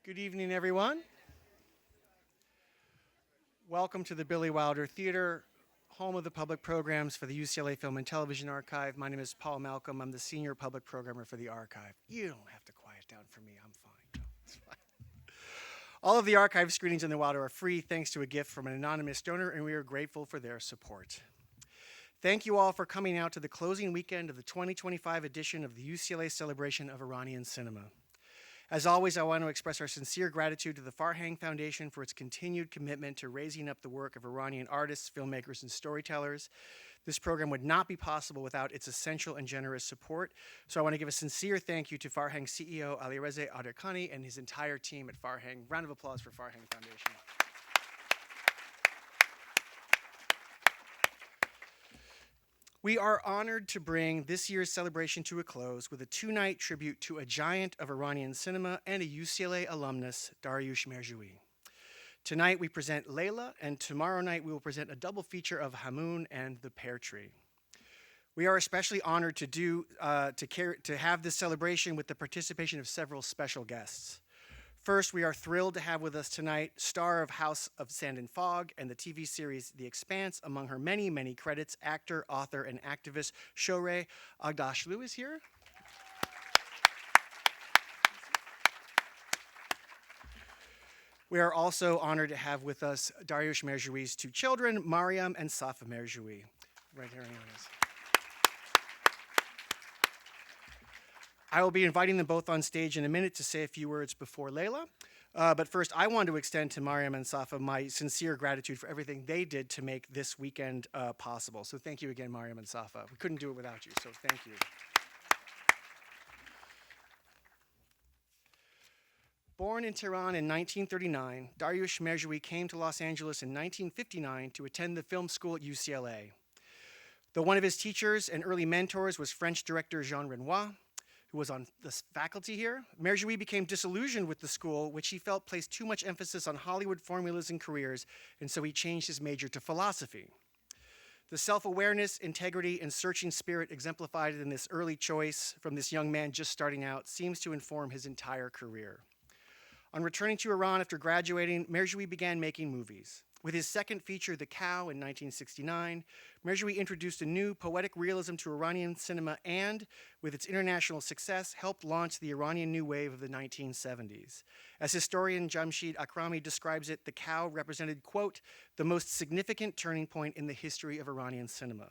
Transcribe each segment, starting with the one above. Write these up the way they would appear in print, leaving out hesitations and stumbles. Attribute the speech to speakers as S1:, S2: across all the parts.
S1: Good evening, everyone. Welcome to the Billy Wilder Theater, home of the public programs for the UCLA Film and Television Archive. My name is Paul Malcolm. I'm the senior public programmer for the archive. You don't have to quiet down for me. I'm fine. It's fine. All of the archive screenings in the Wilder are free thanks to a gift from an anonymous donor, and we are grateful for their support. Thank you all for coming out to the closing weekend of the 2025 edition of the UCLA Celebration of Iranian Cinema. As always, I want to express our sincere gratitude to the Farhang Foundation for its continued commitment to raising up the work of Iranian artists, filmmakers, and storytellers. This program would not be possible without its essential and generous support. So I want to give a sincere thank you to Farhang CEO Alireza Aderkhani and his entire team at Farhang. Round of applause for Farhang Foundation. We are honored to bring this year's celebration to a close with a two-night tribute to a giant of Iranian cinema and a UCLA alumnus, Dariush Mehrjui. Tonight we present Leila, and tomorrow night we will present a double feature of Hamoon and The Pear Tree. We are especially honored to have this celebration with the participation of several special guests. First, we are thrilled to have with us tonight star of House of Sand and Fog and the TV series The Expanse. Among her many, many credits, actor, author, and activist Shohreh Aghdashloo is here. We are also honored to have with us Dariush Mehrjui's two children, Maryam and Safa Mehrjui. Right here, anyways. I will be inviting them both on stage in a minute to say a few words before Leila. But first, I want to extend to Maryam and Safa my sincere gratitude for everything they did to make this weekend possible. So thank you again, Maryam and Safa. We couldn't do it without you, so thank you. Born in Tehran in 1939, Dariush Mehrjui came to Los Angeles in 1959 to attend the film school at UCLA. Though one of his teachers and early mentors was French director Jean Renoir, who was on the faculty here, Mehrjui became disillusioned with the school, which he felt placed too much emphasis on Hollywood formulas and careers, and so he changed his major to philosophy. The self-awareness, integrity, and searching spirit exemplified in this early choice from this young man just starting out seems to inform his entire career. On returning to Iran after graduating, Mehrjui began making movies. With his second feature, The Cow, in 1969, Mehrjui introduced a new poetic realism to Iranian cinema and, with its international success, helped launch the Iranian New Wave of the 1970s. As historian Jamshid Akrami describes it, The Cow represented, quote, the most significant turning point in the history of Iranian cinema.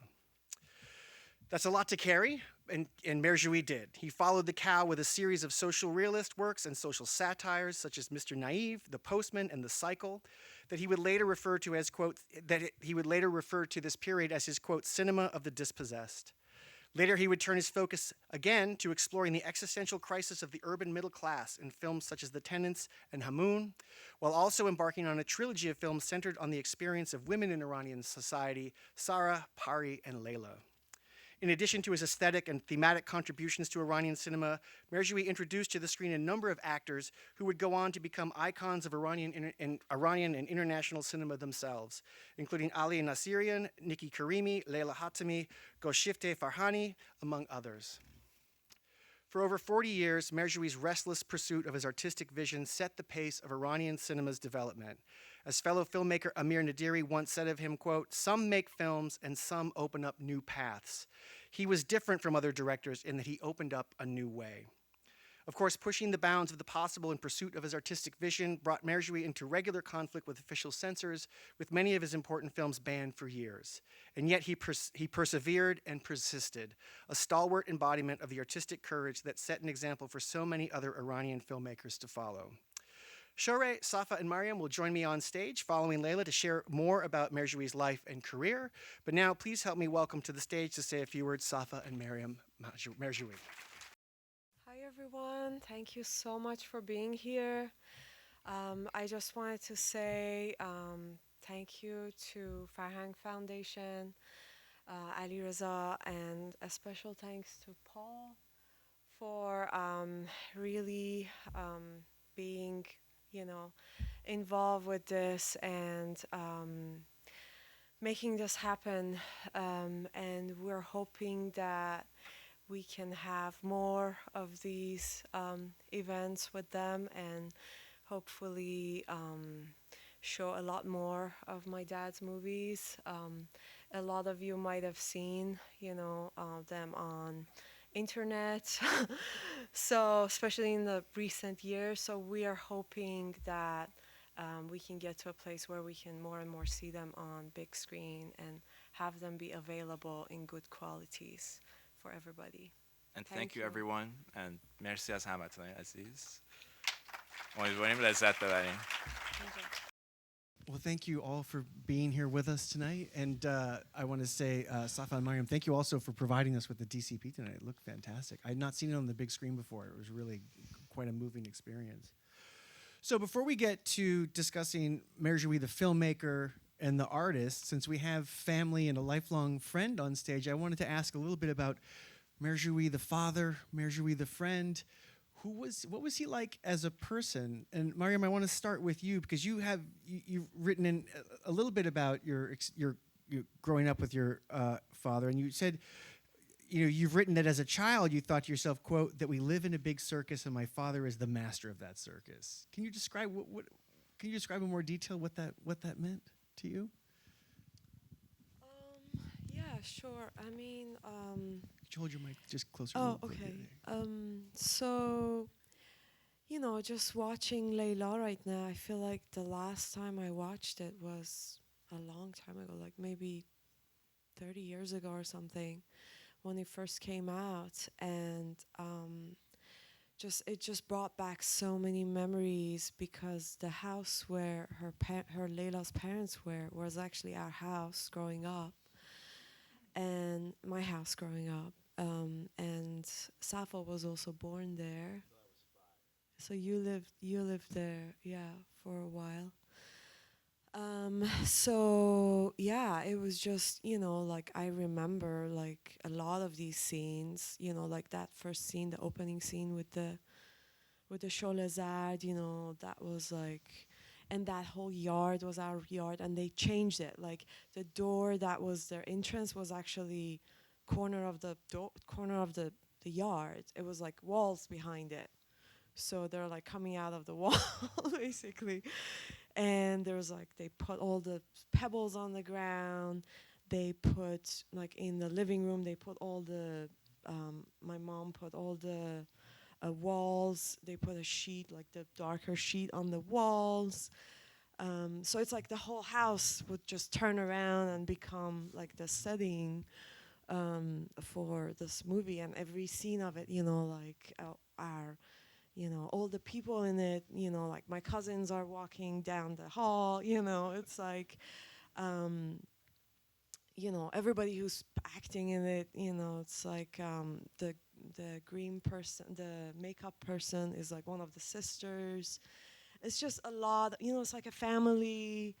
S1: That's a lot to carry, and Mehrjui did. He followed The Cow with a series of social realist works and social satires, such as Mr. Naive, The Postman, and The Cycle, that he would later refer to as, quote, this period as his, quote, cinema of the dispossessed. Later, he would turn his focus again to exploring the existential crisis of the urban middle class in films such as The Tenants and Hamoon, while also embarking on a trilogy of films centered on the experience of women in Iranian society, Sarah, Pari, and Leila. In addition to his aesthetic and thematic contributions to Iranian cinema, Mehrjui introduced to the screen a number of actors who would go on to become icons of Iranian and international cinema themselves, including Ali Nasserian, Niki Karimi, Leila Hatami, Golshifteh Farhani, among others. For over 40 years, Mehrjui's restless pursuit of his artistic vision set the pace of Iranian cinema's development. As fellow filmmaker Amir Nadiri once said of him, quote, some make films and some open up new paths. He was different from other directors in that he opened up a new way. Of course, pushing the bounds of the possible in pursuit of his artistic vision brought Mehrjui into regular conflict with official censors, with many of his important films banned for years. And yet he persevered and persisted, a stalwart embodiment of the artistic courage that set an example for so many other Iranian filmmakers to follow. Shohreh, Safa, and Maryam will join me on stage following Leila to share more about Mehrjui's life and career. But now, please help me welcome to the stage to say a few words, Safa and Maryam Mehrjui.
S2: Hi, everyone. Thank you so much for being here. I just wanted to say thank you to Farhang Foundation, Ali Reza, and a special thanks to Paul for really being involved with this and making this happen. And we're hoping that we can have more of these events with them, and hopefully show a lot more of my dad's movies. A lot of you might have seen, them on internet. So especially in the recent years, so we are hoping that we can get to a place where we can more and more see them on big screen and have them be available in good qualities for everybody.
S3: And thank
S2: Thank
S3: you
S2: you.
S3: everyone and مرسی از همتون عزیز. امیدواریم لذت ببریم.
S1: Well, thank you all for being here with us tonight. And I want to say, Safa and Maryam, thank you also for providing us with the DCP tonight. It looked fantastic. I had not seen it on the big screen before. It was really quite a moving experience. So before we get to discussing Mehrjui, the filmmaker, and the artist, since we have family and a lifelong friend on stage, I wanted to ask a little bit about Mehrjui, the father, Mehrjui, the friend. What was he like as a person? And Maryam, I want to start with you because you've written in a little bit about your growing up with your father, and you said, you've written that as a child you thought to yourself, quote, that we live in a big circus and my father is the master of that circus. Can you describe Can you describe in more detail what that meant to you?
S2: Yeah, sure. I mean,
S1: Could you hold your mic just closer?
S2: oh,
S1: to the-
S2: okay. So, just watching Leila right now, I feel like the last time I watched it was a long time ago, like maybe 30 years ago or something, when it first came out, and it just brought back so many memories because the house where her Leila's parents were was actually our house growing up, and my house growing up. And Safa was also born there. So you lived there, yeah, for a while. So yeah, it was just, like I remember like a lot of these scenes, like that first scene, the opening scene with the Shohreh, that was like, and that whole yard was our yard, and they changed it. Like the door that was their entrance was actually corner of the yard. It was like walls behind it. So they're like coming out of the wall basically. And there was like they put all the pebbles on the ground. They put like in the living room they put all the my mom put all the walls. They put a sheet, like the darker sheet, on the walls. So it's like the whole house would just turn around and become like the setting for this movie, and every scene of it, like our, all the people in it, like my cousins are walking down the hall, it's like, everybody who's acting in it, it's like the green person, the makeup person is like one of the sisters. It's just a lot, it's like a family.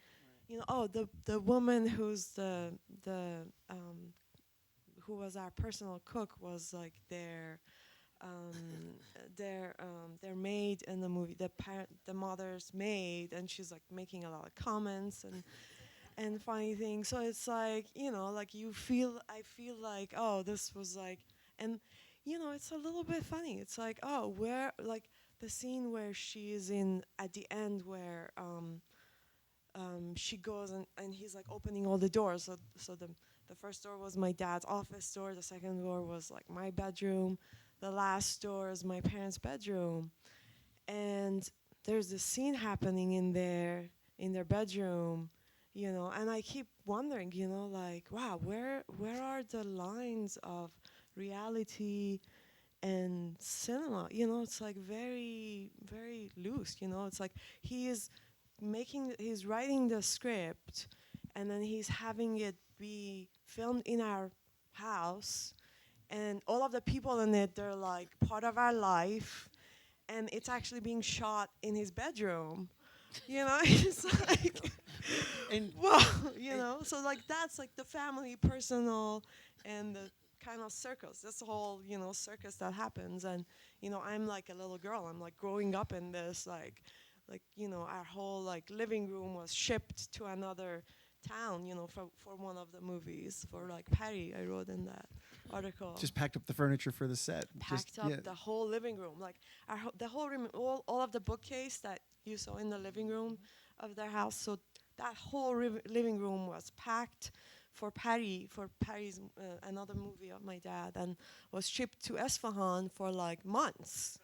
S2: Oh, the woman who's the who was our personal cook was like their maid in the movie, the mother's maid, and she's like making a lot of comments and funny things. So it's like, like I feel like, oh, this was like, and it's a little bit funny. It's like, oh, where, like the scene where she is in at the end where she goes and he's like opening all the doors. So the first door was my dad's office door. The second door was like my bedroom. The last door is my parents' bedroom. And there's this scene happening in their bedroom, and I keep wondering, like, wow, where are the lines of reality and cinema? It's like very, very loose, It's like he's writing the script, and then he's having it be filmed in our house, and all of the people in it, they're like part of our life, and it's actually being shot in his bedroom. It's like,
S1: And
S2: wow, so like that's like the family, personal, and the kind of circus, this whole, circus that happens. And, I'm like a little girl, I'm like growing up in this, like, our whole like living room was shipped to another town, for one of the movies, for like Paris, I wrote in that. article.
S1: Just packed up the furniture for the set.
S2: Packed up the whole living room, like the whole room, all of the bookcase that you saw in the living room of their house. So that whole living room was packed for Paris, another movie of my dad, and was shipped to Esfahan for like months.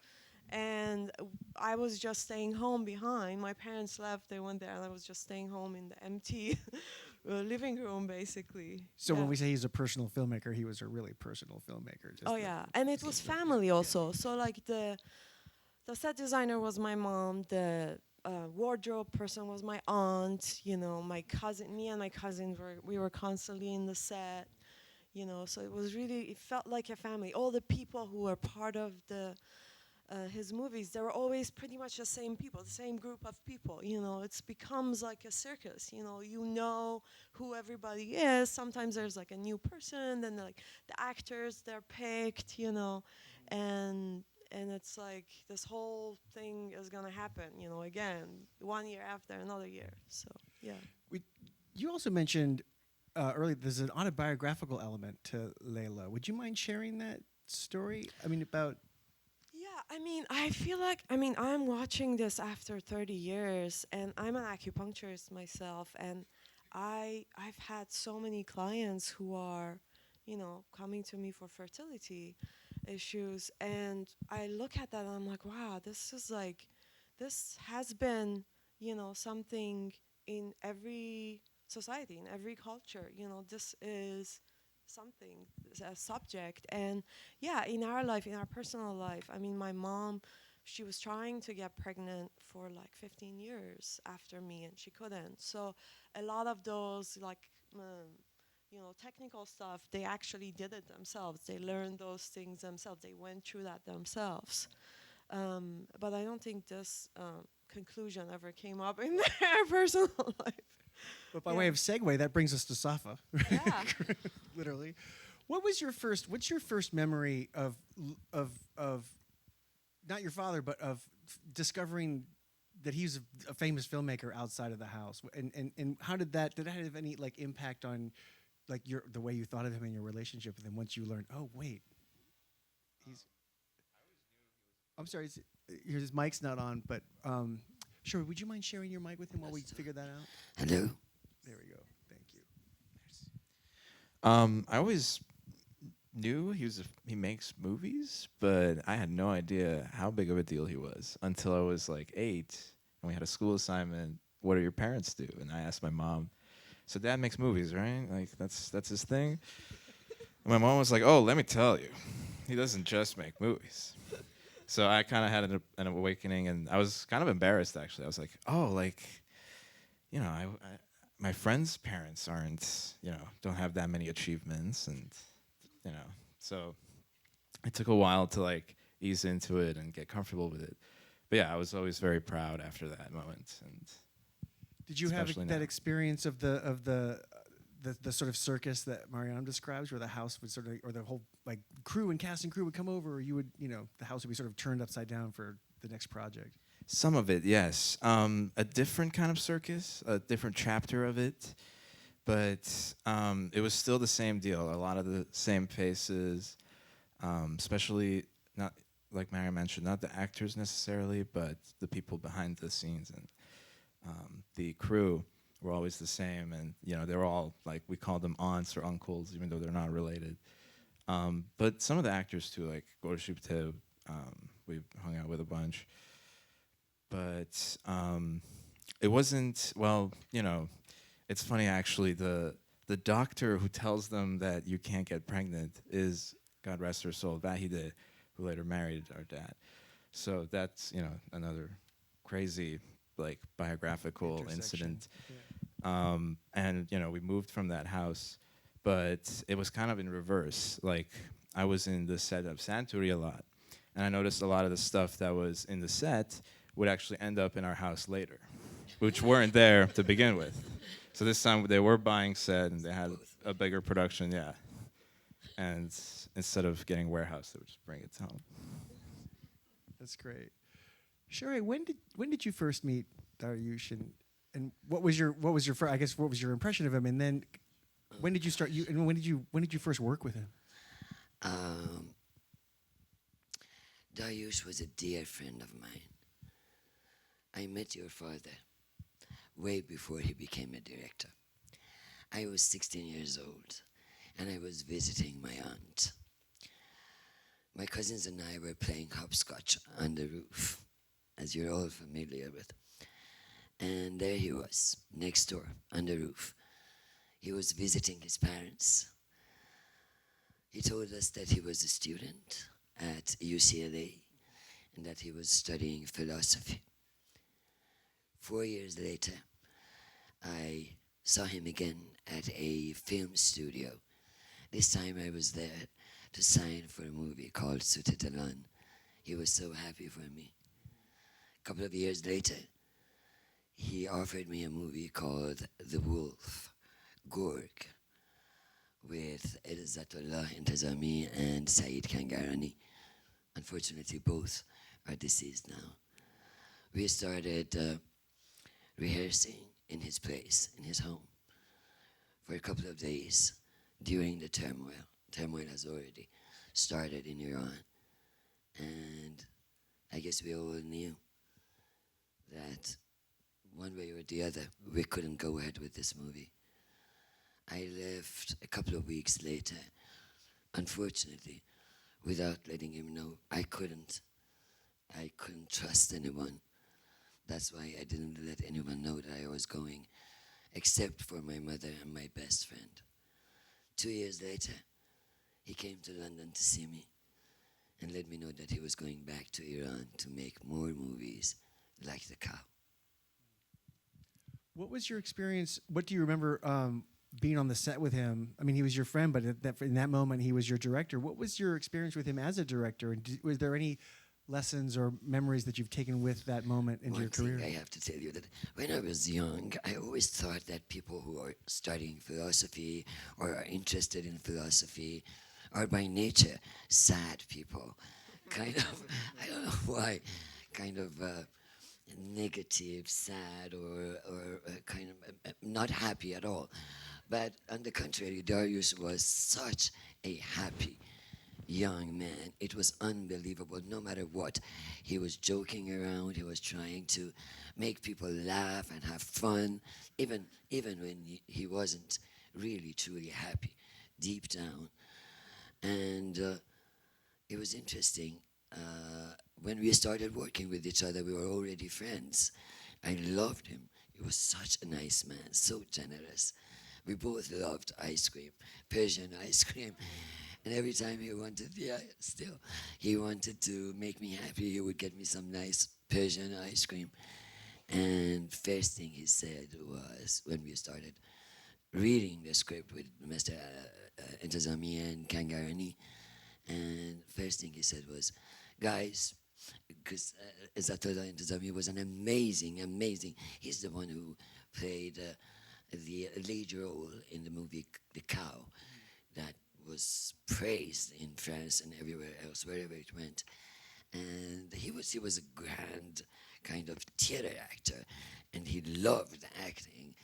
S2: And I was just staying home behind. My parents left, they went there, and I was just staying home in the empty living room, basically.
S1: So when we say he's a personal filmmaker, he was a really personal filmmaker.
S2: Oh yeah, and it was family also. So like the set designer was my mom, the wardrobe person was my aunt, you know, my cousin, me and my cousin we were constantly in the set, you know, so it felt like a family. All the people who were part of his movies, they were always pretty much the same people, the same group of people, you know. It becomes like a circus, you know who everybody is. Sometimes there's like a new person, then like the actors, they're picked, you know, and it's like this whole thing is gonna happen, you know, again, 1 year after another year. So yeah.
S1: You also mentioned earlier there's an autobiographical element to Leila. Would you mind sharing that story? I mean, about.
S2: Yeah, I mean, I feel like, I'm watching this after 30 years, and I'm an acupuncturist myself, and I've had so many clients who are, you know, coming to me for fertility issues, and I look at that and I'm like, wow, this has been, you know, something in every society, in every culture, you know, this is something, a subject. And yeah, in our life, in our personal life, I mean, my mom, she was trying to get pregnant for like 15 years after me, and she couldn't. So a lot of those like you know, technical stuff, they actually did it themselves. They learned those things themselves. They went through that themselves. But I don't think this conclusion ever came up in their personal life.
S1: But by way of segue, that brings us to Safa.
S2: Yeah.
S1: Literally. What's your first memory of not your father, but of discovering that he's a famous filmmaker outside of the house? And how did that have any like impact on like the way you thought of him and your relationship with him once you learned, oh wait, I'm sorry, his mic's not on, but sure, would you mind sharing your mic with him while we figure that out?
S4: Hello.
S1: There we go. Thank you.
S3: I always knew he makes movies, but I had no idea how big of a deal he was until I was like 8, and we had a school assignment. What do your parents do? And I asked my mom. So Dad makes movies, right? Like that's his thing. And my mom was like, "Oh, let me tell you, he doesn't just make movies." So I kind of had an awakening, and I was kind of embarrassed actually. I was like, "Oh, like, you know, my friends' parents aren't, you know, don't have that many achievements, and you know." So it took a while to like ease into it and get comfortable with it. But yeah, I was always very proud after that moment. And
S1: did you have
S3: especially
S1: that
S3: now.
S1: experience of the sort of circus that Maryam describes, where the house would sort of, or the whole like crew and cast and crew would come over, or you would, you know, the house would be sort of turned upside down for the next project?
S3: Some of it, yes. A different kind of circus, a different chapter of it, but it was still the same deal. A lot of the same faces, especially not like Mary mentioned, not the actors necessarily, but the people behind the scenes, and the crew were always the same. And you know, they were all like, we called them aunts or uncles, even though they're not related. But some of the actors too, like Gorshubte, we hung out with a bunch. But it wasn't, well, you know, it's funny actually, the doctor who tells them that you can't get pregnant is, God rest her soul, Vahide, who later married our dad. So that's, you know, another crazy, like, biographical incident.
S1: Yeah.
S3: And, you know, we moved from that house, but it was kind of in reverse. Like, I was in the set of Santuri a lot, and I noticed a lot of the stuff that was in the set would actually end up in our house later, which weren't there to begin with. So this time they were buying set and they had a bigger production, yeah. And instead of getting warehouse, they would just bring it home.
S1: That's great. Shohreh, when did you first meet Dariush, and what was your I guess what was your impression of him, and then when did you start when did you first work with him?
S4: Um, Dariush was a dear friend of mine. I met your father way before he became a director. I was 16 years old, and I was visiting my aunt. My cousins and I were playing hopscotch on the roof, as you're all familiar with. And there he was, next door, on the roof. He was visiting his parents. He told us that he was a student at UCLA and that he was studying philosophy. 4 years later, I saw him again at a film studio. This time I was there to sign for a movie called Sutitalan. He was so happy for me. A couple of years later, he offered me a movie called The Wolf, Gorg, with Izzatullah Intizami and Saeed Kangarani. Unfortunately, both are deceased now. We started rehearsing in his place, in his home, for a couple of days during the turmoil. Turmoil has already started in Iran. And I guess we all knew that one way or the other, we couldn't go ahead with this movie. I left a couple of weeks later, unfortunately, without letting him know. I couldn't trust anyone. That's why I didn't let anyone know that I was going, except for my mother and my best friend. 2 years later, he came to London to see me and let me know that he was going back to Iran to make more movies like The Cow.
S1: What was your experience? What do you remember being on the set with him? I mean, he was your friend, but in that moment, he was your director. What was your experience with him as a director? And was there any lessons or memories that you've taken with that moment into your career?
S4: One thing I have to tell you that when I was young, I always thought that people who are studying philosophy or are interested in philosophy are by nature sad people. Kind of, I don't know why, kind of negative, sad, or kind of not happy at all. But on the contrary, Dariush was such a happy young man. It was unbelievable. No matter what, he was joking around. He was trying to make people laugh and have fun, even when he wasn't really truly happy deep down. And it was interesting. When we started working with each other, we were already friends. I loved him. He was such a nice man, so generous. We both loved ice cream, Persian ice cream. And every time he wanted, he wanted to make me happy, he would get me some nice Persian ice cream. And first thing he said was, when we started reading the script with Mr. Intizami and Kangarani, and first thing he said was, guys, because Izzatullah Intizami was an amazing, he's the one who played the lead role in the movie The Cow, that was praised in France and everywhere else, wherever it went. And he was a grand kind of theater actor, and he loved acting.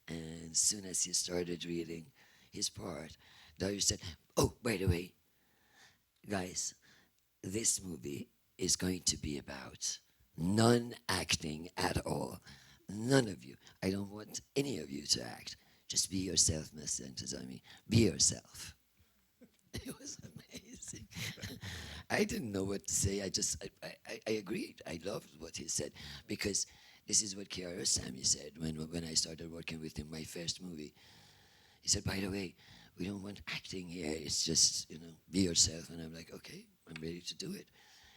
S4: And as soon as he started reading his part, Dariush said, oh, by the way, guys, this movie is going to be about non-acting at all. None of you. I don't want any of you to act. Just be yourself, Mr. Intizami. Be yourself. It was amazing. I didn't know what to say. I agreed. I loved what he said, because this is what Kiarostami said when I started working with him, my first movie. He said, by the way, we don't want acting here. It's just, be yourself. And I'm like, okay, I'm ready to do it.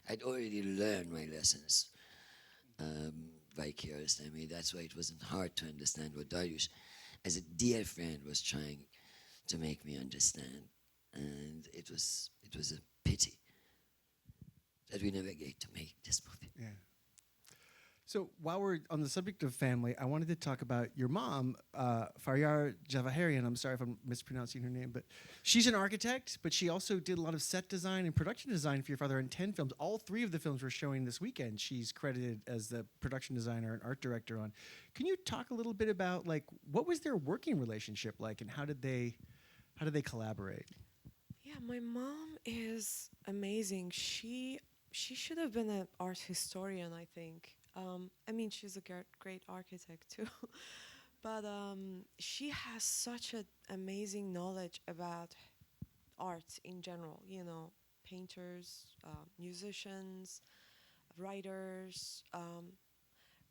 S4: I'd already learned my lessons by Kiarostami. That's why it wasn't hard to understand what Dariush, as a dear friend, was trying to make me understand. And it was a pity that we never get to make this movie.
S1: Yeah. So while we're on the subject of family, I wanted to talk about your mom, Faryar Javaharian. I'm sorry if I'm mispronouncing her name, but she's an architect, but she also did a lot of set design and production design for your father in 10 films. All 3 of the films we're showing this weekend, she's credited as the production designer and art director on. Can you talk a little bit about, like, what was their working relationship like, and how did they collaborate?
S2: Yeah, my mom is amazing. She should have been an art historian, I think. I mean, she's a great architect too, but she has such an amazing knowledge about art in general. You know, painters, musicians, writers.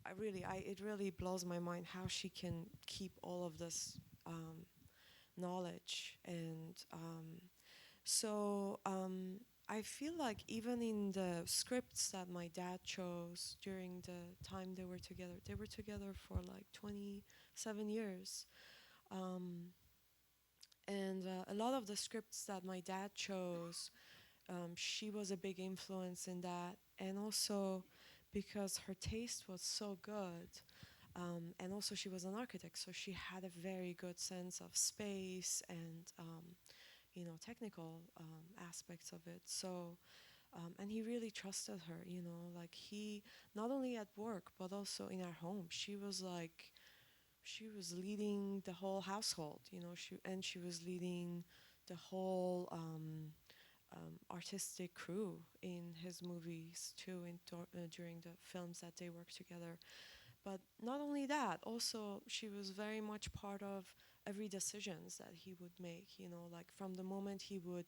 S2: It really blows my mind how she can keep all of this um, knowledge and so I feel like even in the scripts that my dad chose during the time they were together for like 27 years. Um, and a lot of the scripts that my dad chose, she was a big influence in that. And also because her taste was so good. And also she was an architect, so she had a very good sense of space and technical aspects of it. So, and he really trusted her. Like he not only at work but also in our home. She was leading the whole household. She was leading the whole artistic crew in his movies too. During the films that they worked together. But not only that, also she was very much part of every decisions that he would make, like from the moment he would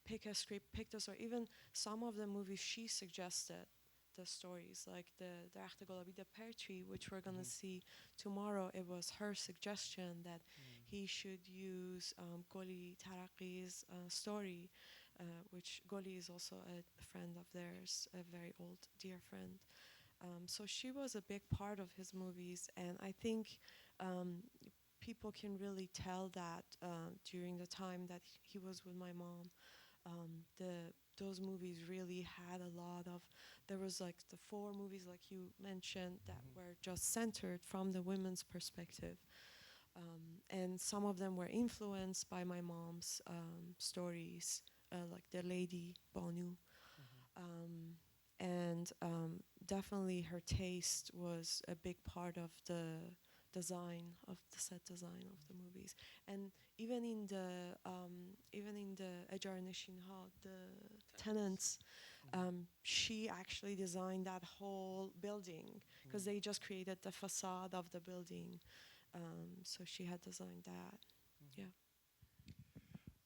S2: pick a script, pick the story, even some of the movies she suggested the stories, like the Darakhte Golabi, the pear tree, which we're gonna see tomorrow. It was her suggestion that he should use Goli Taraqi's story, which Goli is also a friend of theirs, a very old dear friend. So she was a big part of his movies, and I think um, people can really tell that during the time that he was with my mom, those movies really had a lot of. There was like the four movies, like you mentioned, that were just centered from the women's perspective, and some of them were influenced by my mom's stories, like The Lady Banu. Um, and definitely her taste was a big part of the design of the set design of the movies. And even in the Ejar Nishinha, the tenants, she actually designed that whole building because they just created the facade of the building. So she had designed that. Yeah.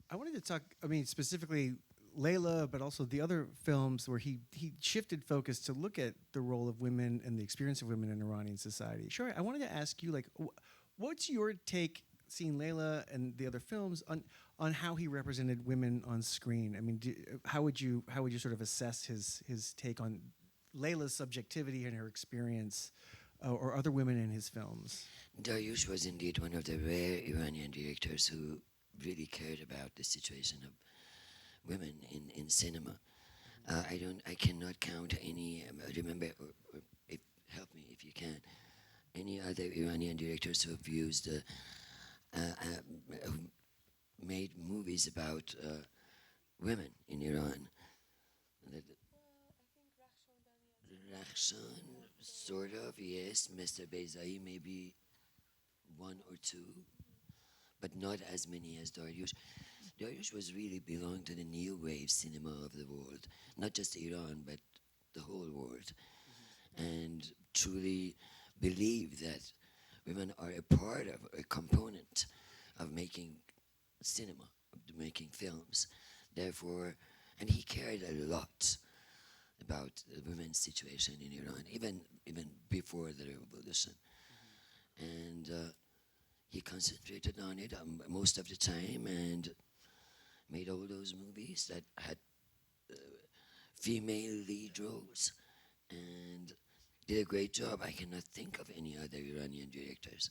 S1: I wanted to talk, I mean, specifically Leila, but also the other films where he shifted focus to look at the role of women and the experience of women in Iranian society. Sure, I wanted to ask you, like, what's your take, seeing Leila and the other films, on how he represented women on screen? I mean, how would you sort of assess his take on Leila's subjectivity and her experience, or other women in his films?
S4: Dariush was indeed one of the rare Iranian directors who really cared about the situation of women in cinema. I cannot count any. Remember, or if, help me if you can. Any other Iranian directors who have used, who made movies about women in Iran? Rakhshan, sort of, yes. Mr. Beizai, maybe one or two, but not as many as Dariush. Dariush was really belonged to the new wave cinema of the world, not just Iran, but the whole world, and truly believed that women are a part of, a component of making cinema, of making films. Therefore, and he cared a lot about the women's situation in Iran, even before the revolution, and he concentrated on it most of the time and made all those movies that had female lead roles and did a great job. I cannot think of any other Iranian directors.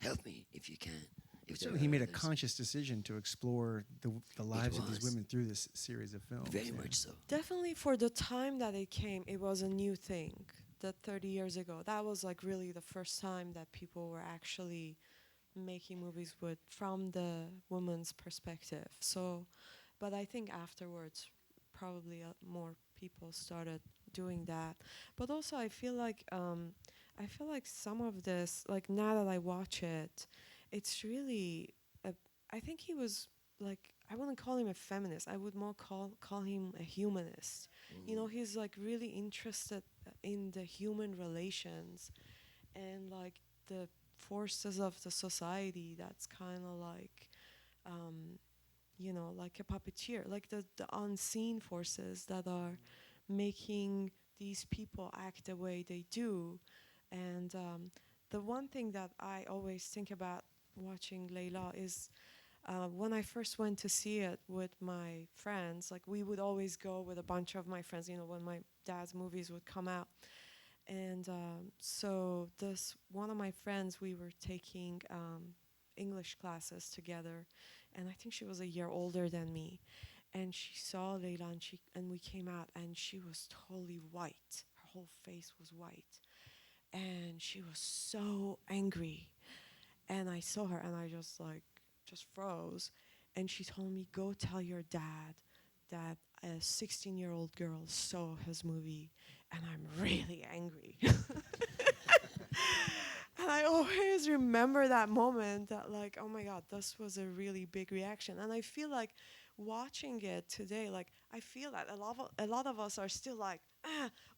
S4: Help me if you can. If
S1: Certainly, he made a
S4: others.
S1: conscious decision to explore the lives of these
S4: was.
S1: women through this series of films.
S4: Very
S1: yeah.
S4: much so.
S2: Definitely for the time that it came, it was a new thing. That 30 years ago, that was like really the first time that people were actually making movies with from the woman's perspective. So, but I think afterwards, probably more people started doing that. But also, I feel like some of this, like now that I watch it, it's really, I think he was like I wouldn't call him a feminist. I would more call him a humanist. You know, he's like really interested in the human relations and like the forces of the society that's kind of like you know, like a puppeteer, like the unseen forces that are making these people act the way they do. And the one thing that I always think about watching Leila is when I first went to see it with my friends, like we would always go with a bunch of my friends, you know, when my dad's movies would come out. And so this one of my friends, we were taking English classes together, and I think she was a year older than me. And she saw Leila, and we came out, and she was totally white. Her whole face was white, and she was so angry. And I saw her, and I just froze. And she told me, "Go tell your dad that a 16-year-old girl saw his movie, and I'm really angry." And I always remember that moment that like, oh my God, this was a really big reaction. And I feel like watching it today, like I feel that a lot of us are still like,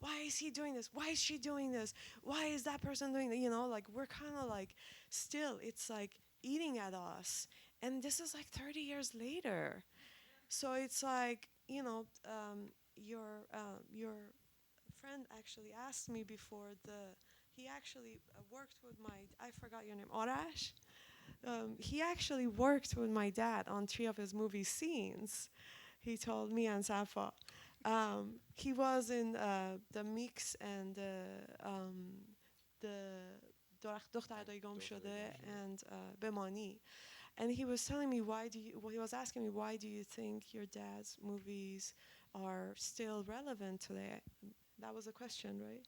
S2: why is he doing this? Why is she doing this? Why is that person doing that? You know, like we're kind of like still, it's like eating at us. And this is like 30 years later. So it's like, you know, your friend actually asked me before he actually worked with I forgot your name, Arash. He actually worked with my dad on 3 of his movie scenes. He told me and Safa. He was in the Mix and the دختر دایی گم شده and بمانی. And he was telling me he was asking me, why do you think your dad's movies are still relevant today? That was a question, right?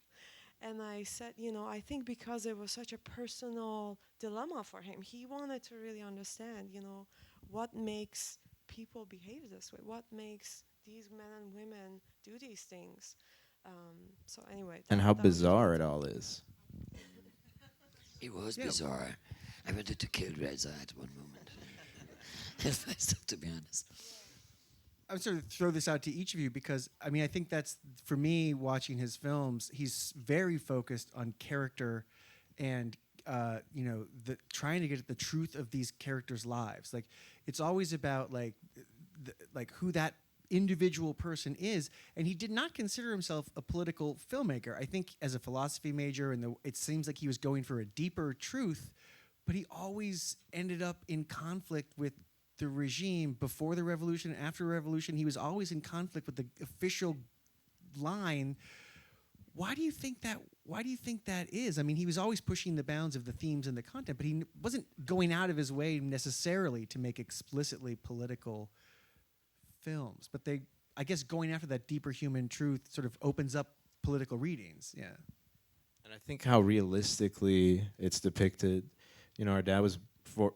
S2: And I said, you know, I think because it was such a personal dilemma for him. He wanted to really understand, you know, what makes people behave this way? What makes these men and women do these things? So anyway.
S3: And how
S2: that was
S3: bizarre it all is.
S4: It was
S1: Yeah.
S4: bizarre. I wanted to kill Reza at one moment. If I have to be honest.
S1: I would sort of throw this out to each of you because I mean I think that's for me watching his films. He's very focused on character, and you know trying to get at the truth of these characters' lives. Like it's always about like who that individual person is, and he did not consider himself a political filmmaker. I think as a philosophy major, and it seems like he was going for a deeper truth, but he always ended up in conflict with the regime before the revolution, after the revolution. He was always in conflict with the official line. Why do you think that is? I mean, he was always pushing the bounds of the themes and the content, but he wasn't going out of his way necessarily to make explicitly political films. But I guess going after that deeper human truth sort of opens up political readings. Yeah.
S3: And I think how realistically it's depicted. You know, our dad was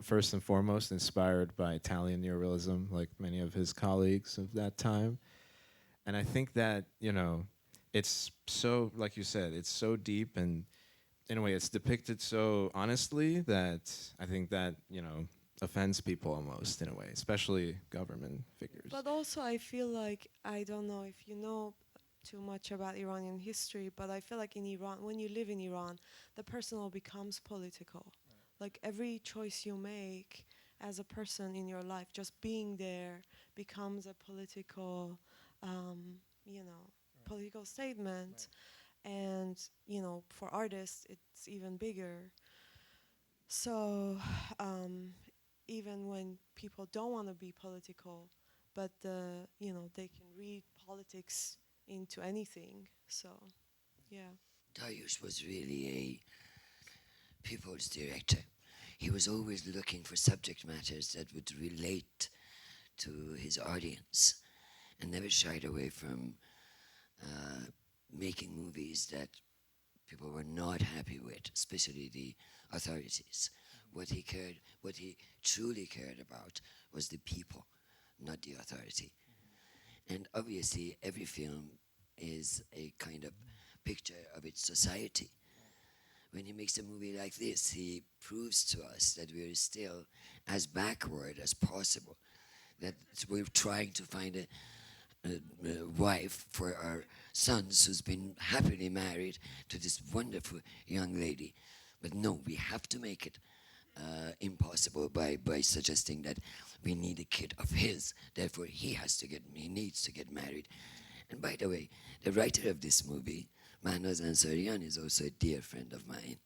S3: first and foremost inspired by Italian neorealism, like many of his colleagues of that time. And I think that, you know, it's so, like you said, it's so deep, and in a way it's depicted so honestly that I think that, you know, offends people almost in a way, especially government figures.
S2: But also I feel like, I don't know if you know too much about Iranian history, but I feel like in Iran, when you live in Iran, the personal becomes political. Like every choice you make as a person in your life, just being there becomes a political, you know, political statement. And, you know, for artists, it's even bigger. So even when people don't want to be political, but, you know, they can read politics into anything. So, yeah.
S4: Dariush was really a people's director. He was always looking for subject matters that would relate to his audience and never shied away from making movies that people were not happy with, especially the authorities. What he truly cared about was the people, not the authority. And obviously every film is a kind of picture of its society. When he makes a movie like this, he proves to us that we're still as backward as possible, that we're trying to find a wife for our sons who's been happily married to this wonderful young lady. But no, we have to make it impossible by suggesting that we need a kid of his, therefore he needs to get married. And by the way, the writer of this movie, Mahnaz Ansarian, is also a dear friend of mine.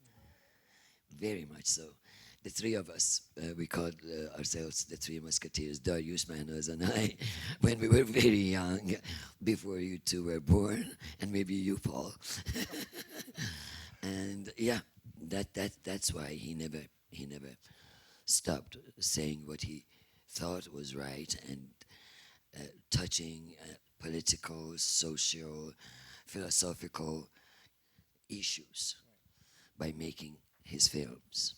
S4: Very much so. The three of us, we called ourselves the Three Musketeers, Dariush, Mehrjui, and I, when we were very young, before you two were born, and maybe you, Paul. And yeah, that's why he never stopped saying what he thought was right and touching political, social, philosophical issues by making his films.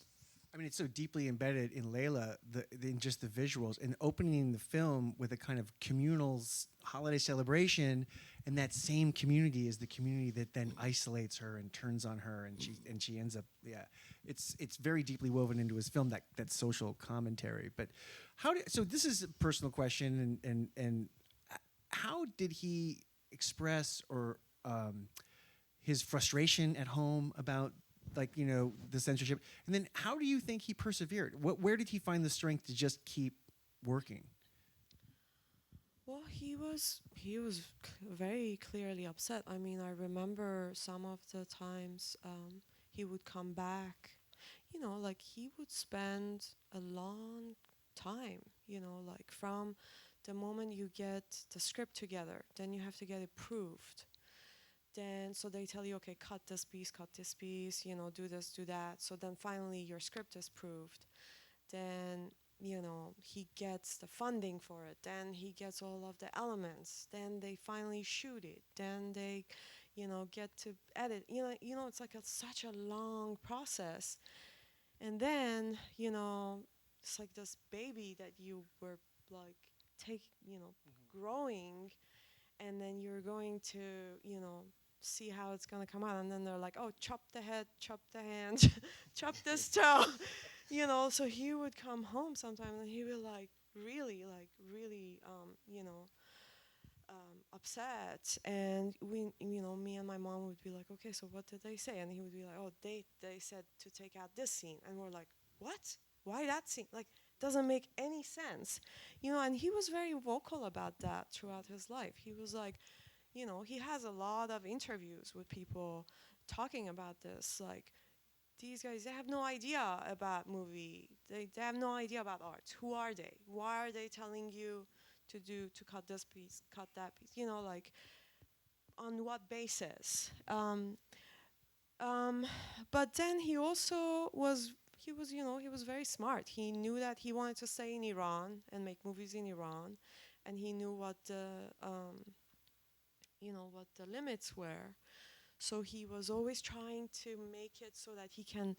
S1: I mean, it's so deeply embedded in Leila, in just the visuals, and opening the film with a kind of communal holiday celebration, and that same community is the community that then isolates her and turns on her, and she ends up, it's very deeply woven into his film, that social commentary. But so this is a personal question, and how did he express or his frustration at home about, like, the censorship, and then how do you think he persevered? Where did he find the strength to just keep working?
S2: Well, he was very clearly upset. I mean, I remember some of the times he would come back, like he would spend a long time, like from the moment you get the script together, then you have to get it proved. Then, so they tell you, okay, cut this piece, do this, do that. So then finally your script is proved. Then, he gets the funding for it. Then he gets all of the elements. Then they finally shoot it. Then they, get to edit. It's like such a long process. And then, it's like this baby that you were like growing, and then you're going to, see how it's going to come out. And then they're like, oh, chop the head, chop the hand, chop this toe. So he would come home sometimes and he would really upset. And we, me and my mom would be like, okay, so what did they say? And he would be like, oh, they said to take out this scene. And we're like, what? Why that scene? Like, doesn't make any sense. And he was very vocal about that throughout his life. He was like, he has a lot of interviews with people talking about this. Like, these guys, they have no idea about movie. They have no idea about art. Who are they? Why are they telling you to cut this piece, cut that piece? Like, on what basis? But then he also was, he was very smart. He knew that he wanted to stay in Iran and make movies in Iran, and he knew what what the limits were. So he was always trying to make it so that he can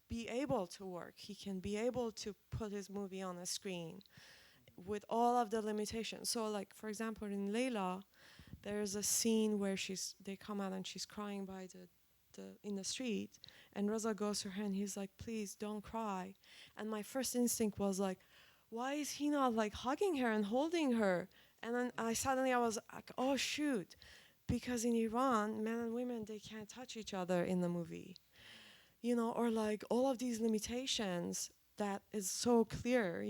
S2: be able to work. He can be able to put his movie on a screen with all of the limitations. So, like, for example, in Leila, there's a scene where they come out and she's crying by in the street, and Reza goes to her and he's like, please don't cry. And my first instinct was like, why is he not like hugging her and holding her? And then I was like, oh shoot, because in Iran, men and women, they can't touch each other in the movie, or like all of these limitations that is so clear,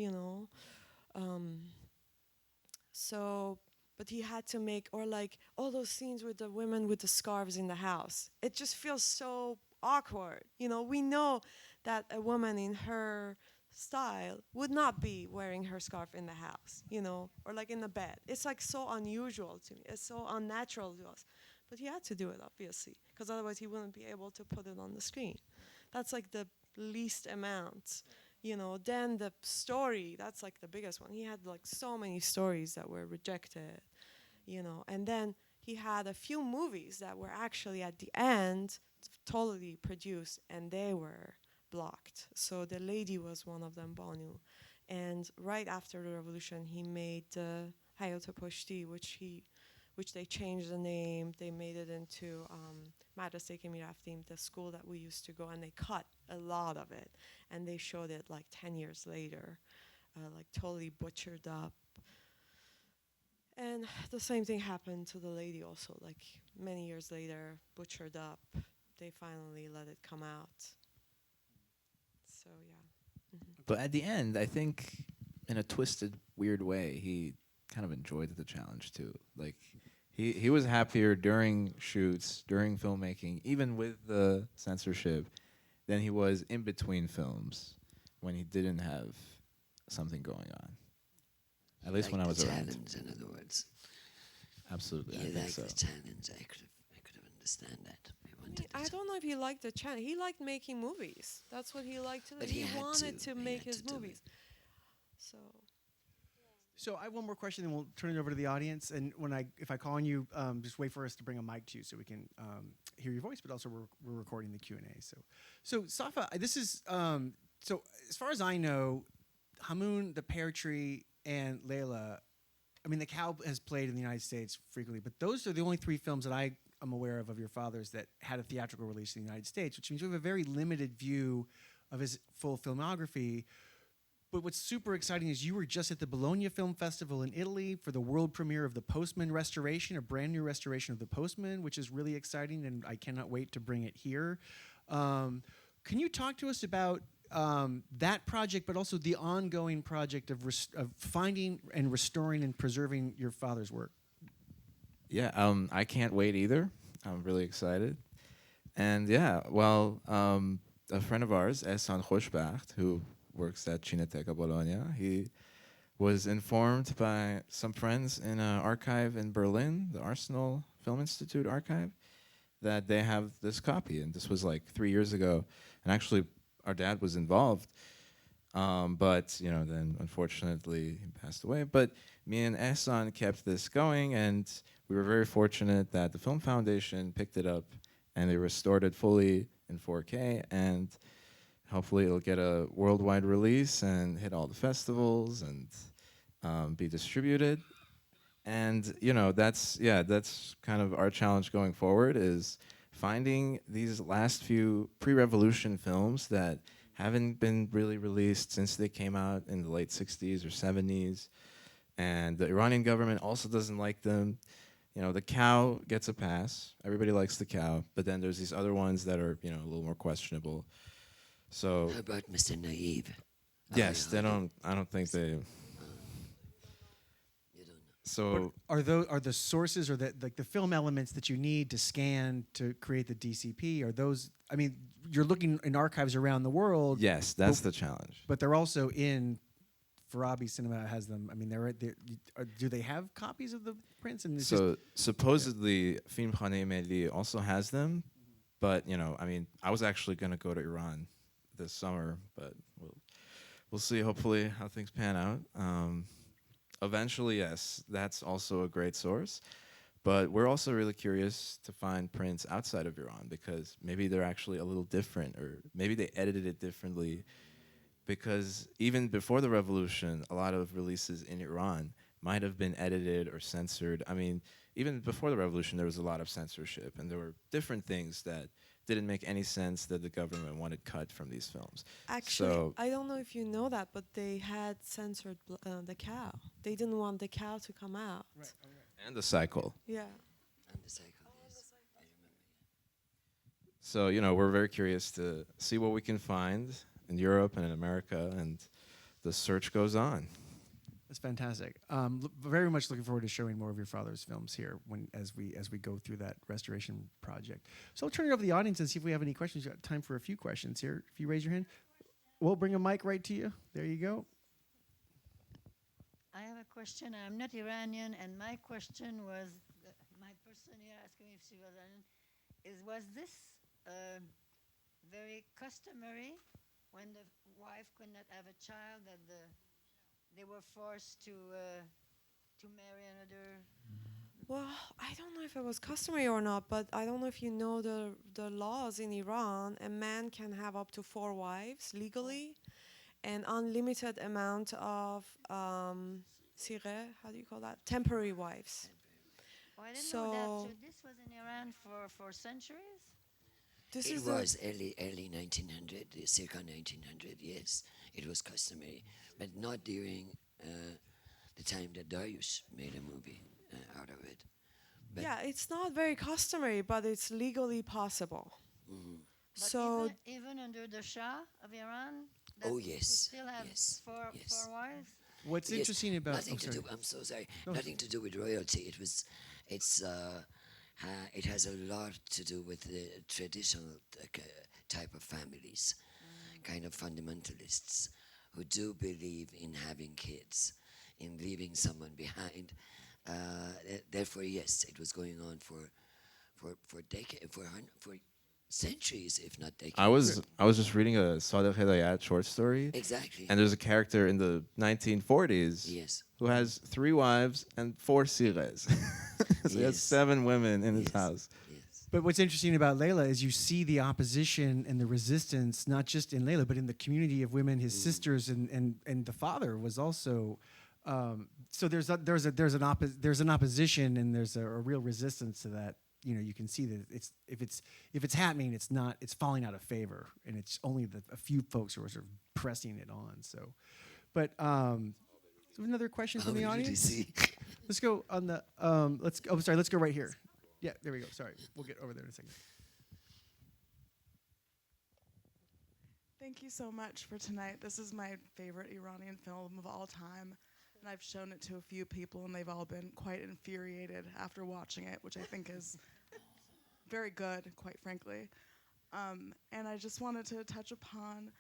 S2: so, but he had to make, or like all those scenes with the women with the scarves in the house, it just feels so awkward. We know that a woman in her style would not be wearing her scarf in the house, or like in the bed. It's like so unusual to me. It's so unnatural to us. But he had to do it, obviously, because otherwise he wouldn't be able to put it on the screen. That's like the least amount. Then the story, that's like the biggest one. He had like so many stories that were rejected, and then he had a few movies that were actually at the end totally produced, and they were blocked. So The Lady was one of them, Banu. And right after the revolution, he made Hayat Pashti, which they changed the name. They made it into Madrase Ke Miraftim, the school that we used to go, and they cut a lot of it. And they showed it like 10 years later, like totally butchered up. And the same thing happened to the lady also. Like many years later, butchered up. They finally let it come out. So yeah.
S3: But at the end, I think, in a twisted, weird way, he kind of enjoyed the challenge too. Like, he was happier during shoots, during filmmaking, even with the censorship, than he was in between films when he didn't have something going on. At least when I was
S4: the
S3: around.
S4: challenge, in other words.
S3: Absolutely, I
S4: He
S3: think
S4: liked
S3: so.
S4: the challenge. I could have understand that. He wanted
S2: I
S4: the
S2: don't know if he liked the channel. He liked making movies. That's what he liked to do.
S4: But he had
S2: wanted
S4: to.
S2: to
S4: He
S2: make
S4: had
S2: his
S4: to do
S2: movies. So
S1: So I have one more question, then we'll turn it over to the audience. And if I call on you, just wait for us to bring a mic to you so we can hear your voice. But also we're recording the Q&A. So Safa, this is so as far as I know, Hamoun, the Pear Tree, and Leila. I mean, The Cow has played in the United States frequently, but those are the only three films that I am aware of your father's that had a theatrical release in the United States, which means we have a very limited view of his full filmography. But what's super exciting is you were just at the Bologna Film Festival in Italy for the world premiere of The Postman restoration, a brand new restoration of The Postman, which is really exciting, and I cannot wait to bring it here. Can you talk to us about that project, but also the ongoing project of finding and restoring and preserving your father's work?
S3: Yeah, I can't wait either. I'm really excited. And yeah, well, a friend of ours, Ehsan Khoshbacht, who works at Cineteca Bologna, he was informed by some friends in an archive in Berlin, the Arsenal Film Institute archive, that they have this copy. And this was like 3 years ago. And actually, our dad was involved. But, then unfortunately he passed away. But me and Ehsan kept this going, and we were very fortunate that the Film Foundation picked it up and they restored it fully in 4K, and hopefully it'll get a worldwide release and hit all the festivals and be distributed. And that's kind of our challenge going forward, is finding these last few pre-revolution films that haven't been really released since they came out in the late 60s or 70s. And the Iranian government also doesn't like them. The Cow gets a pass. Everybody likes The Cow. But then there's these other ones that are, a little more questionable. So
S4: How about Mr. Naive?
S3: yes, I don't think they.
S4: You don't know.
S3: So
S1: Are the sources or the film elements that you need to scan to create the DCP? Are those? I mean, you're looking in archives around the world.
S3: yes, that's the challenge.
S1: But they're also in Farabi Cinema has them. I mean, do they have copies of the prints? And it's
S3: So supposedly, Filmkhane Melli also has them, but I was actually going to go to Iran this summer, but we'll see. Hopefully, how things pan out. Eventually, yes, that's also a great source. But we're also really curious to find prints outside of Iran, because maybe they're actually a little different, or maybe they edited it differently. Because even before the revolution, a lot of releases in Iran might have been edited or censored. I mean, even before the revolution, there was a lot of censorship, and there were different things that didn't make any sense that the government wanted cut from these films.
S2: actually,
S3: So
S2: I don't know if you know that, but they had censored The Cow. They didn't want The Cow to come out.
S3: and the cycle.
S2: Yeah.
S4: And the cycle, yes. I remember.
S3: So we're very curious to see what we can find in Europe and in America, and the search goes on.
S1: That's fantastic. Very much looking forward to showing more of your father's films here as we go through that restoration project. So I'll turn it over to the audience and see if we have any questions. We've got time for a few questions here. If you raise your hand, we'll bring a mic right to you. There you go.
S5: I have a question. I'm not Iranian, and my question was, my person here asking if she was Iranian, was this very customary when the wife could not have a child, that they were forced to marry another?
S2: Well, I don't know if it was customary or not, but I don't know if you know the laws in Iran. A man can have up to 4 wives legally, and unlimited amount of sireh, how do you call that? Temporary wives.
S5: Oh, I didn't know that.
S2: So
S5: So this was in Iran for centuries?
S2: this
S4: It
S2: is
S4: was early 1900, circa 1900, yes. It was customary, but not during the time that Dariush made a movie out of it. But
S2: Yeah, it's not very customary, but it's legally possible.
S4: mhm.
S5: But
S2: So
S5: even under the Shah of Iran,
S4: Oh,
S5: that you could
S4: yes,
S5: still have
S4: yes,
S5: four
S4: yes.
S5: wives.
S1: What's
S4: Yes,
S1: interesting about
S4: nothing to do. I'm so sorry. Nothing to do with royalty. It has a lot to do with the traditional type of families, kind of fundamentalists who do believe in having kids, in leaving someone behind. Therefore, yes, it was going on for decades, for centuries, if not decades.
S3: I was just reading a Sader Hedayat short story,
S4: Exactly.
S3: and there's a character in the 1940s
S4: Yes.
S3: who has 3 wives and 4 sires. So he has
S4: Yes.
S3: 7 women in his
S4: Yes.
S3: house.
S4: Yes.
S1: But what's interesting about Leila is you see the opposition and the resistance, not just in Leila, but in the community of women, his sisters, and the father was also. So there's an opposition and there's a real resistance to that. You know, you can see that if it's happening, it's falling out of favor, and it's only a few folks who are sort of pressing it on. So, but so another question from the
S4: Oh, really?
S1: audience.
S4: See?
S1: Let's go on the let's go right here. Yeah, there we go. Sorry. We'll get over there in a second.
S6: Thank you so much for tonight. This is my favorite Iranian film of all time, and I've shown it to a few people, and they've all been quite infuriated after watching it, which I think is very good, quite frankly. And I just wanted to touch upon,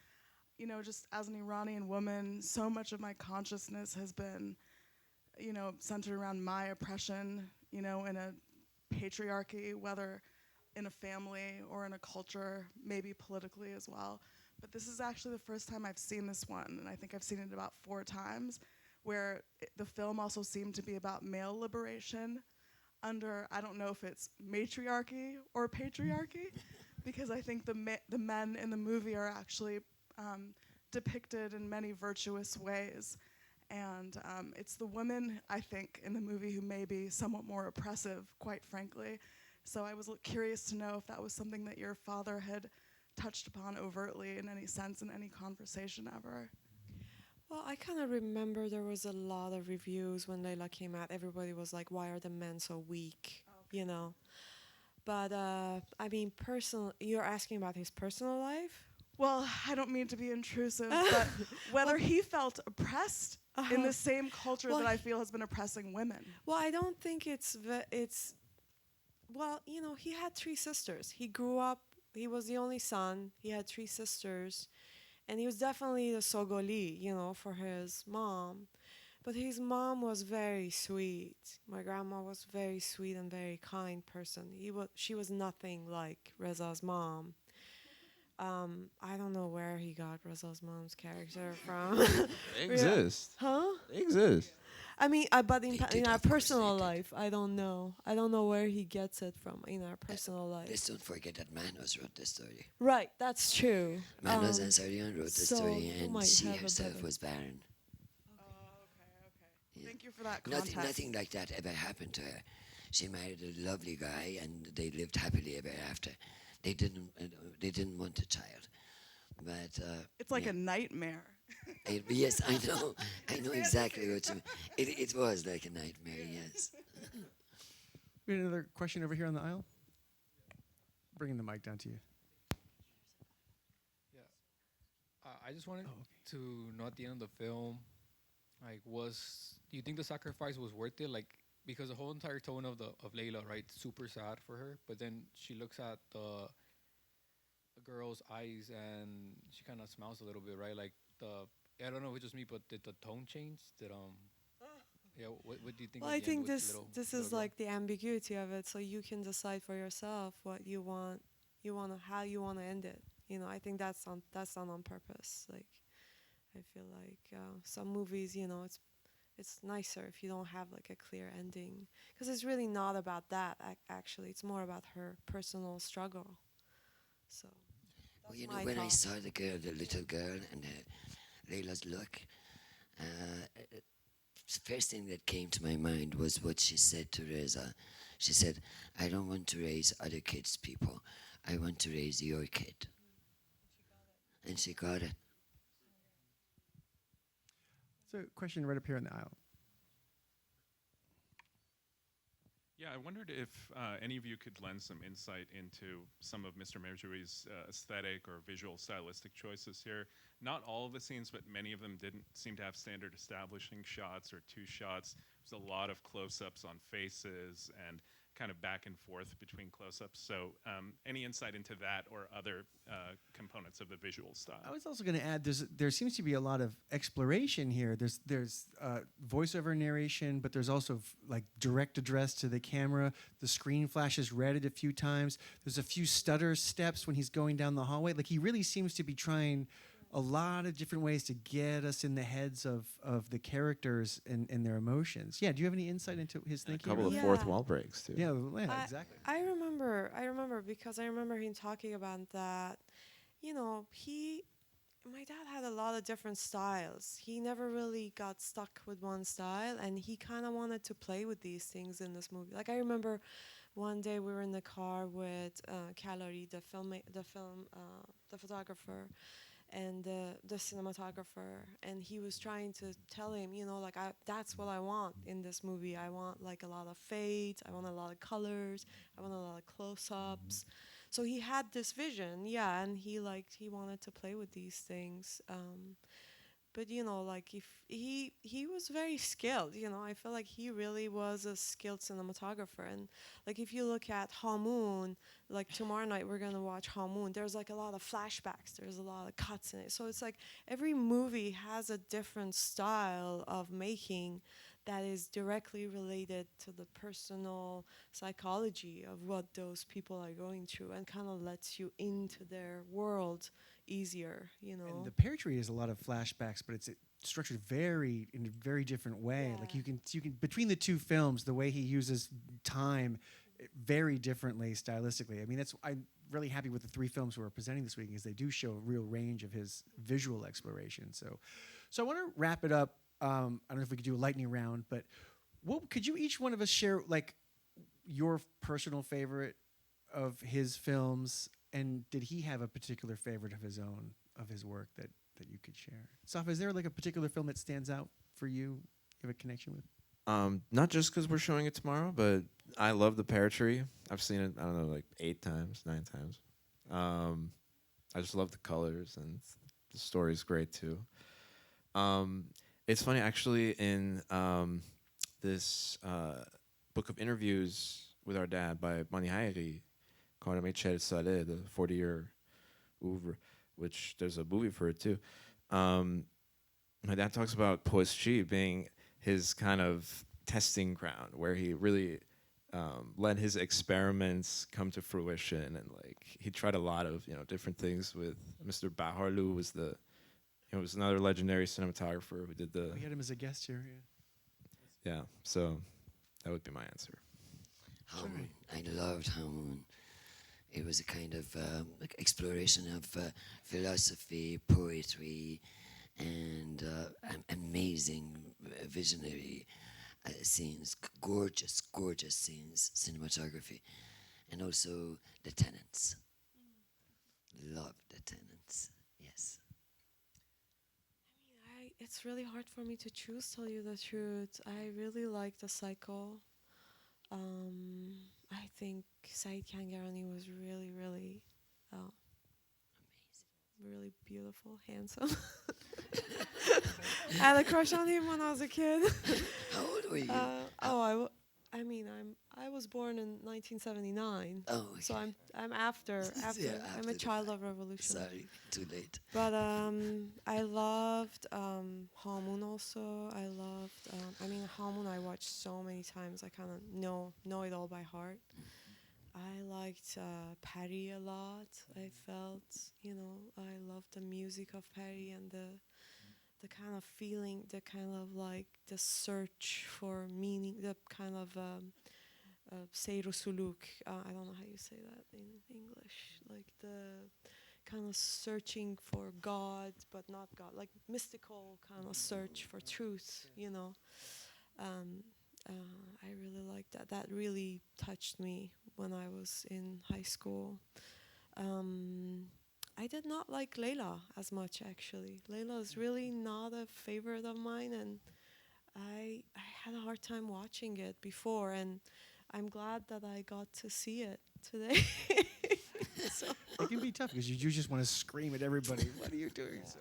S6: just as an Iranian woman, so much of my consciousness has been, centered around my oppression, in a patriarchy, whether in a family or in a culture, maybe politically as well. But this is actually the first time I've seen this one, and I think I've seen it about 4 times, where the film also seemed to be about male liberation under, I don't know if it's matriarchy or patriarchy, because I think the men in the movie are actually depicted in many virtuous ways. And it's the women, I think, in the movie who may be somewhat more oppressive, quite frankly. So I was curious to know if that was something that your father had touched upon overtly in any sense in any conversation ever.
S2: Well, I kind of remember there was a lot of reviews when Leila came out. Everybody was like, why are the men so weak, But, I mean, you're asking about his personal life?
S6: Well, I don't mean to be intrusive, but whether he felt oppressed in the same culture
S2: Well,
S6: that I feel has been oppressing women.
S2: Well, I don't think well, he had 3 sisters. He grew up, he was the only son. He had 3 sisters. And he was definitely the Sogoli, for his mom. But his mom was very sweet. My grandma was very sweet and very kind person. She was nothing like Reza's mom. I don't know where he got Reza's mom's character from.
S3: They exist.
S2: Huh?
S3: They exist.
S2: I mean, but in our
S4: of course
S2: personal
S4: they did.
S2: life, I don't know. I don't know where he gets it from in our personal life.
S4: Let's don't forget that Manos wrote the story.
S2: Right, that's true.
S4: Manos Ansarian wrote the
S2: so
S4: story,
S2: who
S4: and
S2: might
S4: she
S2: have a
S4: herself
S2: better-
S4: was barren.
S6: Okay.
S4: Yeah.
S6: Thank you for that context.
S4: Nothing like that ever happened to her. She married a lovely guy, and they lived happily ever after. They didn't want a child, but
S6: It's like
S4: yeah.
S6: a nightmare.
S4: Yes, I know exactly what you mean. It was like a nightmare. Yes.
S1: We have another question over here on the aisle. Bringing the mic down to you.
S7: I just wanted to know at the end of the film, do you think the sacrifice was worth it? Like, because the whole entire tone of Leila, right, super sad for her, but then she looks at the girl's eyes and she kind of smiles a little bit, right? Like I don't know if it's just me, but did the tone change? Yeah, what do you think?
S2: Well,
S7: at
S2: I
S7: the end
S2: think
S7: with
S2: this
S7: little
S2: is
S7: girl?
S2: like the ambiguity of it, so you can decide for yourself what how you want to end it. I think that's done on purpose. Like, I feel like some movies, it's nicer if you don't have like a clear ending, because it's really not about that. Actually, it's more about her personal struggle. So.
S4: Well,
S2: that's my
S4: when I
S2: thought.
S4: saw the little girl, and Leila's look, first thing that came to my mind was what she said to Reza. She said, "I don't want to raise other kids, people. I want to raise your kid." And she got it.
S1: So, question right up here in the aisle.
S8: Yeah, I wondered if any of you could lend some insight into some of Mr. Mehrjui's aesthetic or visual stylistic choices here. Not all of the scenes, but many of them didn't seem to have standard establishing shots or two shots. There's a lot of close-ups on faces and kind of back and forth between close-ups. So any insight into that or other components of the visual style?
S1: I was also going to add, there seems to be a lot of exploration here. There's voiceover narration, but there's also like direct address to the camera. The screen flashes red a few times. There's a few stutter steps when he's going down the hallway. Like he really seems to be trying a lot of different ways to get us in the heads of the characters and their emotions. Yeah, do you have any insight into his
S3: And a
S1: thinking?
S3: couple of
S2: Yeah.
S3: fourth wall breaks too.
S1: Yeah, exactly.
S2: I remember because I remember him talking about that. You know, my dad had a lot of different styles. He never really got stuck with one style, and he kind of wanted to play with these things in this movie. Like I remember one day we were in the car with Calori, the photographer, and the cinematographer, and he was trying to tell him, you know, like that's what I want in this movie. I want like a lot of fades, I want a lot of colors, I want a lot of close-ups. So he had this vision, yeah, and he wanted to play with these things. But you know, like if he was very skilled, you know, I feel like he really was a skilled cinematographer. And like if you look at Hamoon, like tomorrow night we're gonna watch Hamoon, there's like a lot of flashbacks, there's a lot of cuts in it. So it's like every movie has a different style of making that is directly related to the personal psychology of what those people are going through, and kind of lets you into their world easier, you know.
S1: And the Pear Tree is a lot of flashbacks, but it's structured in a very different way. Like
S2: Yeah.
S1: you can between the two films, the way he uses time very differently stylistically. I mean, I'm really happy with the three films we're presenting this week because they do show a real range of his visual exploration. So I want to wrap it up. I don't know if we could do a lightning round, but what could you each one of us share like your personal favorite of his films? And did he have a particular favorite of his own, of his work that you could share? Safa, is there like a particular film that stands out for you? You have a connection with?
S3: Not just because we're showing it tomorrow, but I love The Pear Tree. I've seen it, I don't know, like 8 times, 9 times. I just love the colors, and the story's great too. It's funny, actually, in this book of interviews with our dad by Mani Hayri, called Michel Saleh, the 40-year oeuvre, which there's a movie for it too. My dad talks about Poeschi being his kind of testing ground, where he really let his experiments come to fruition, and like he tried a lot of different things with Mr. Baharlu was another legendary cinematographer who did the
S1: We had him as a guest here.
S3: yeah. So that would be my answer.
S4: Hamoon. I loved Hamoon. It was a kind of like exploration of philosophy, poetry, and amazing visionary scenes, gorgeous, gorgeous scenes, cinematography, and also the tenants. Loved the tenants. Yes.
S2: It's really hard for me to choose, tell you the truth. I really like The Cycle. I think Saeed Kangarani was really, really really beautiful, handsome. I had a crush on him when I was a kid.
S4: How old were you?
S2: I was born in 1979.
S4: Oh, okay.
S2: So I'm after.
S4: Yeah,
S2: I'm
S4: after
S2: a
S4: the
S2: child of revolution.
S4: Sorry, too late.
S2: But I loved Hamoon also. I loved. Hamoon I watched so many times. I kind of know it all by heart. I liked Patty a lot. I felt, I loved the music of Patty and the kind of feeling, the kind of like the search for meaning, the kind of Seyru Suluk. I don't know how you say that in English. Like the kind of searching for God, but not God. Like mystical kind of search for truth, I really liked that. That really touched me when I was in high school. I did not like Leila as much, actually. Leila is really not a favorite of mine, and I had a hard time watching it before, and I'm glad that I got to see it today. So.
S1: It can be tough because you do just want to scream at everybody. What are you doing? So,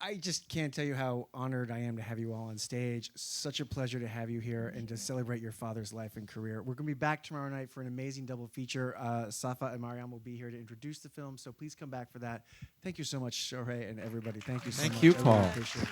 S1: I just can't tell you how honored I am to have you all on stage. Such a pleasure to have you here and to celebrate your father's life and career. We're going to be back tomorrow night for an amazing double feature. Safa and Maryam will be here to introduce the film, so please come back for that. Thank you so much, Shohreh and everybody. Thank you so much.
S3: Thank you,
S1: I really
S3: Paul.
S1: appreciate it.